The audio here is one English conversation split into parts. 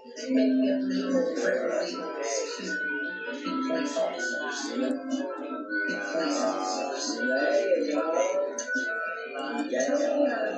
Making it legal for illegals to be police officers. Police officers. There you go. And Chicago making it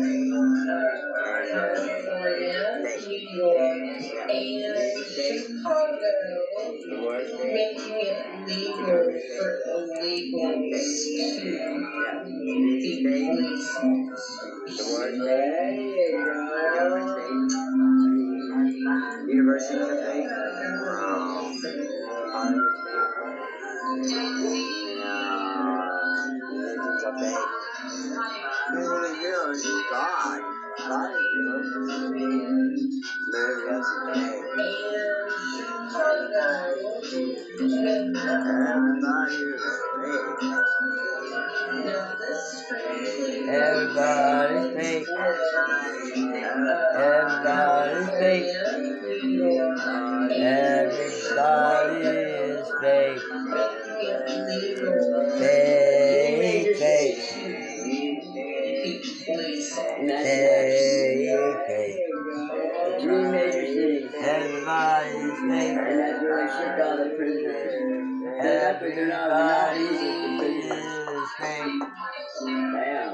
legal for California, New York, and Chicago, making it legal for illegals to be police officers. There you go. University of Faith. Hollywood Faith. Religions of Faith. Really real is God. God is real. Mary has a day. Everybody's fake. Everybody's fake. Everybody is fake. Fake, fake. Fake. The three major cities. Everybody's fake. And that's where they shipped all the prisoners. Everybody is fake. Damn.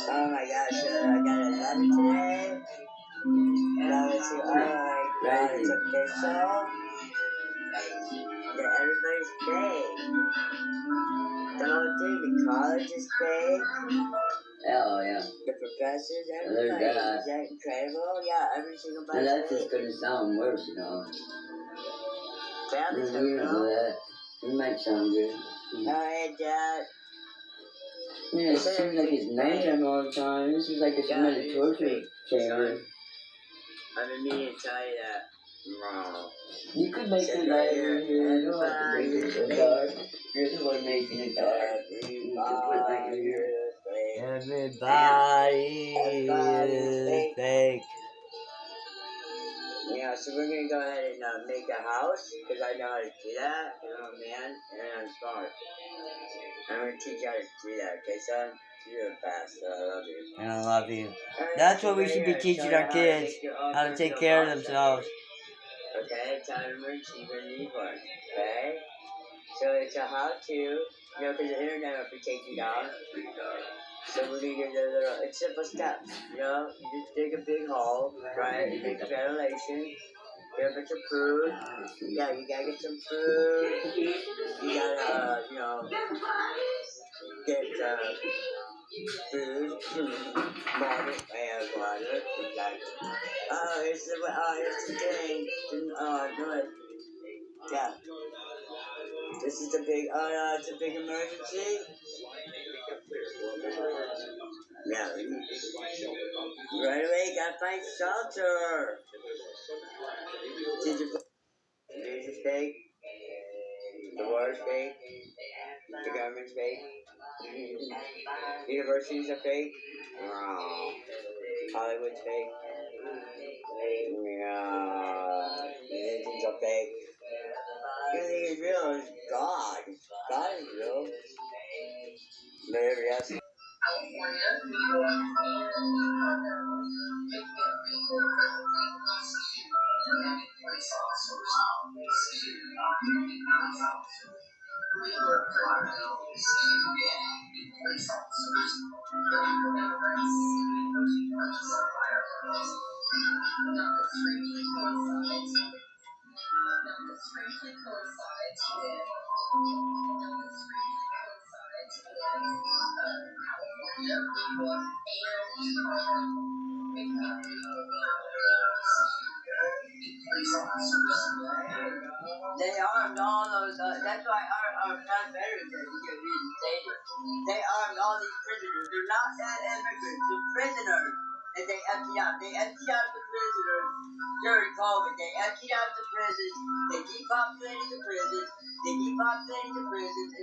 Oh my gosh, I got a letter today. Now let's see, oh my god, it's official. That everybody's fake. The whole thing, the college is fake. Oh yeah. The professors, everybody. Is that incredible? Yeah, every single body. And that's just gonna sound worse, you know. Families don't know that. It might sound good. Alright, Dad. Yeah, it seems like it's nighttime all the time. This is like a cemented torture chamber. I've been meaning to tell you that. Wrong. You could make it light here. You don't have to make it so dark. You're the one making it dark. Everybody is fake. Yeah, so we're gonna go ahead and make a house, because I know how to do that. I'm a man, and I'm smart. I'm gonna teach you how to do that, okay, son? You're fast, so I love you. And I love you. That's what we should be teaching our kids, how to take care of themselves. Okay, tell them you're gonna need one, okay? So it's a how-to, you know, because the internet will be taken down. So we're gonna get it's simple steps, you know? You just dig a big hole, right? You make ventilation. Get a bunch of food. Yeah, you gotta get some food. You gotta, you know, get food, water, and water. Here's the thing. Good. Yeah. This is the big, it's a big emergency. Yeah. Right away, you gotta find shelter. Jesus fake. The water's fake. The government's fake. Universities are fake. Hollywood's fake. Religions are fake. The only thing is real is God. God is real. Maybe yes. California, New York, and Chicago, making it legal for illegals to be police officers. Legal for illegals to be police officers. Illegal immigrants to purchase firearms. Now this strangely coincides with California, New York, and Chicago, making it legal for illegals to be police officers. They armed all those, that's why our non-veterans are here reinstated. They armed all these prisoners. They're not that immigrants, they're prisoners. And they emptied out. They emptied out the prisoners during COVID. They emptied out the prisons. They depopulated the prisons. And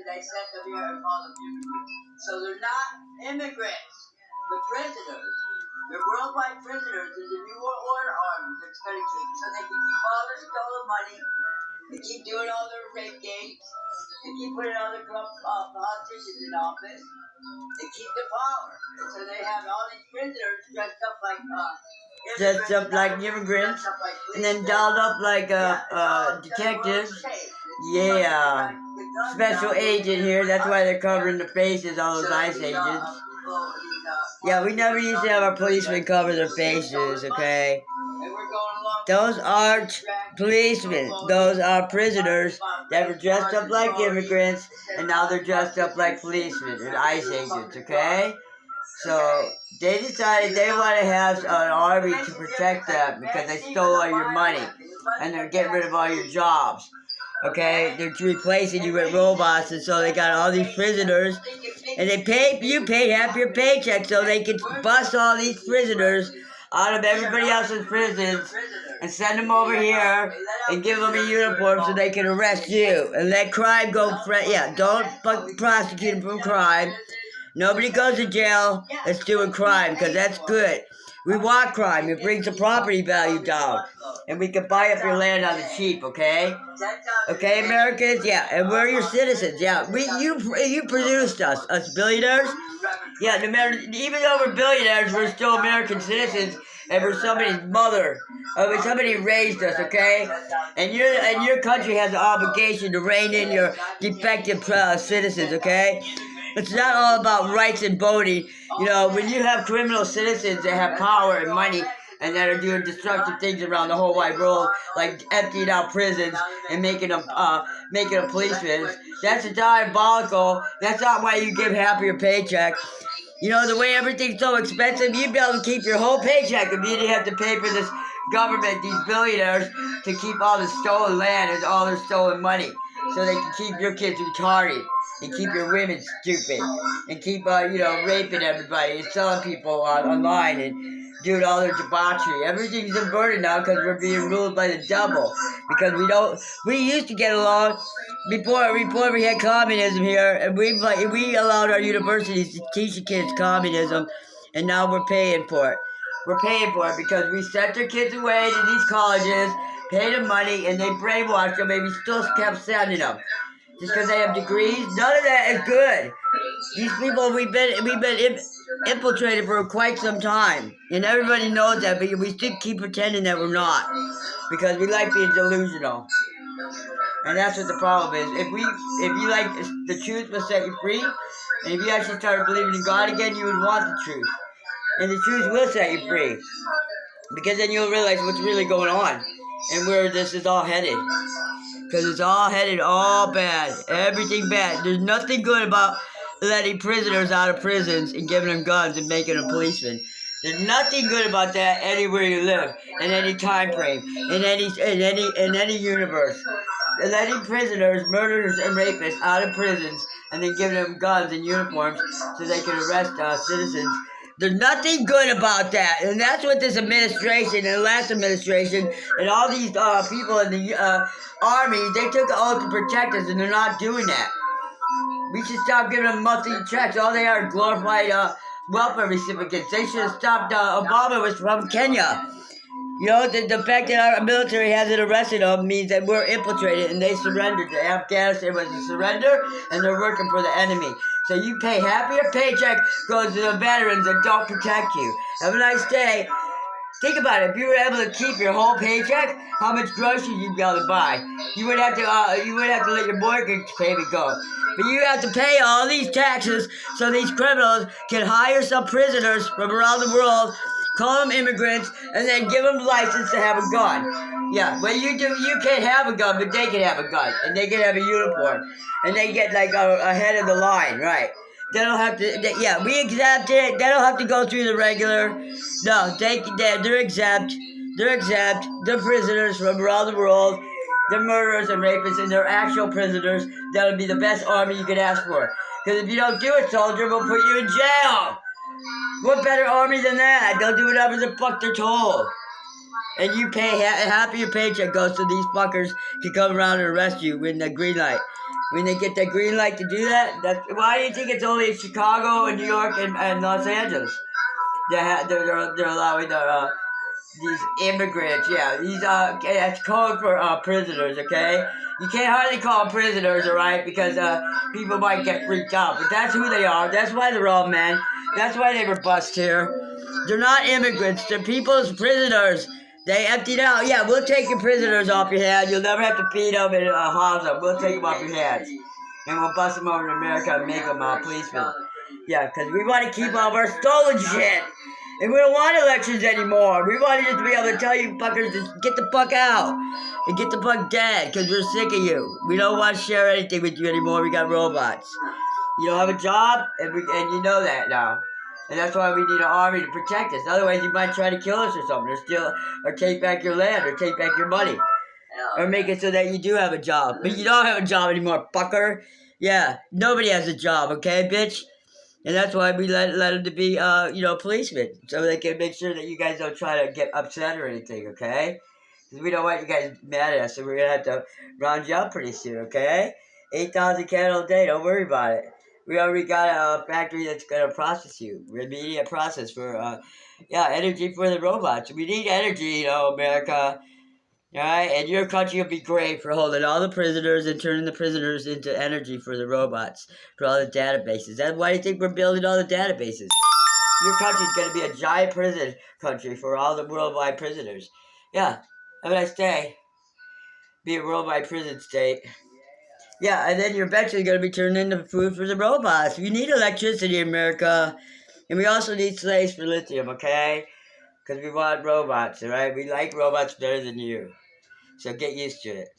they sent them here and called them immigrants. So they're not immigrants. They're prisoners. They're worldwide prisoners in the New World Order Army. That's going to keep, so they can keep all their stolen money. They keep doing all their rape games. They keep putting all the corrupt politicians in office. They keep the power. And so they have all these prisoners dressed up like immigrants, and then dolled up like detectives. Yeah. Special agent here. That's why they're covering the faces, all those ICE agents. Yeah, we never used to have our policemen cover their faces, okay? Those aren't policemen. Those are prisoners that were dressed up like immigrants, and now they're dressed up like policemen and ICE agents, okay? So they decided they want to have an army to protect them because they stole all your money, and they're getting rid of all your jobs. Okay, they're replacing you with robots, and so they got all these prisoners, and you paid half your paycheck so they could bust all these prisoners out of everybody else's prisons and send them over here and give them a uniform so they can arrest you and let crime go. Don't prosecute them from crime. Nobody goes to jail that's doing crime, because that's good. We want crime. It brings the property value down. And we can buy up your land on the cheap, okay? Okay, Americans? Yeah, and we're your citizens. Yeah, you produced us billionaires. Yeah, no matter, even though we're billionaires, we're still American citizens, and we're somebody's mother. Somebody raised us, okay? And your country has an obligation to rein in your defective citizens, okay? It's not all about rights and voting. You know, when you have criminal citizens that have power and money and that are doing destructive things around the whole wide world, like emptying out prisons and making them policemen, that's diabolical. That's not why you give half of your paycheck. You know, the way everything's so expensive, you'd be able to keep your whole paycheck if you didn't have to pay for this government, these billionaires, to keep all the stolen land and all their stolen money, so they can keep your kids retarded and keep your women stupid and keep, raping everybody and selling people online and doing all their debauchery. Everything's inverted now because we're being ruled by the devil. Because we used to get along before we had communism here, and we allowed our universities to teach the kids communism, and now we're paying for it. We're paying for it because we sent their kids away to these colleges, paid them money, and they brainwashed them, and we still kept sending them. Just because they have degrees, none of that is good. These people, we've been infiltrated for quite some time, and everybody knows that, but we still keep pretending that we're not, because we like being delusional. And that's what the problem is. If you like, the truth will set you free, and if you actually started believing in God again, you would want the truth. And the truth will set you free, because then you'll realize what's really going on, and where this is all headed. Because it's all headed all bad. Everything bad. There's nothing good about letting prisoners out of prisons and giving them guns and making them policemen. There's nothing good about that anywhere you live, in any time frame, in any universe. Letting prisoners, murderers, and rapists out of prisons and then giving them guns and uniforms so they can arrest citizens. There's nothing good about that, and that's what this administration and the last administration and all these people in the army, they took an oath to protect us, and they're not doing that. We should stop giving them monthly checks. All they are glorified welfare recipients. They should have stopped. Obama was from Kenya. You know, the fact that our military hasn't arrested them means that we're infiltrated, and they surrendered to Afghanistan. It was a surrender, and they're working for the enemy. So you pay half of your paycheck goes to the veterans that don't protect you. Have a nice day. Think about it. If you were able to keep your whole paycheck, how much groceries you'd be able to buy? You would have to let your mortgage payment go. But you have to pay all these taxes so these criminals can hire some prisoners from around the world, call them immigrants, and then give them license to have a gun. Yeah, well, you can't have a gun, but they can have a gun, and they can have a uniform, and they get like ahead of the line, right? They don't have to. We exempt it. They don't have to go through the regular. No, they're exempt. They're exempt. They're prisoners from around the world. They're murderers and rapists, and they're actual prisoners. That would be the best army you could ask for. Because if you don't do it, soldier, we'll put you in jail. What better army than that? They'll do whatever the fuck they're told. And you pay half of your paycheck goes to these fuckers to come around and arrest you with the green light. When they get that green light to do that, why do you think it's only in Chicago and New York and Los Angeles? They're allowing these immigrants, that's code for prisoners, okay? You can't hardly call them prisoners, alright, because people might get freaked out, but that's who they are. That's why they're all men. That's why they were bused here. They're not immigrants. They're people's prisoners. They emptied out. Yeah, we'll take your prisoners off your hands. You'll never have to feed them and house them. We'll take them off your hands. And we'll bust them over to America and make them policemen. Yeah, because we want to keep all of our stolen shit. And we don't want elections anymore. We want to just be able to tell you fuckers to get the fuck out. And get the fuck dead, because we're sick of you. We don't want to share anything with you anymore. We got robots. You don't have a job, and you know that now. And that's why we need an army to protect us. Otherwise, you might try to kill us or something, or steal, or take back your land, or take back your money. Or make it so that you do have a job. But you don't have a job anymore, fucker. Yeah, nobody has a job, okay, bitch? And that's why we let them to be, policemen. So they can make sure that you guys don't try to get upset or anything, okay? Because we don't want you guys mad at us, so we're going to have to round you up pretty soon, okay? 8,000 candles a day, don't worry about it. We already got a factory that's going to process you. Immediate process for, energy for the robots. We need energy, America. Alright, and your country will be great for holding all the prisoners and turning the prisoners into energy for the robots, for all the databases. That's why do you think we're building all the databases? Your country's going to be a giant prison country for all the worldwide prisoners. Yeah, have a nice day. Be a worldwide prison state. Yeah, and then you're eventually going to be turned into food for the robots. We need electricity in America, and we also need slaves for lithium, okay? Because we want robots, alright? We like robots better than you. So get used to it.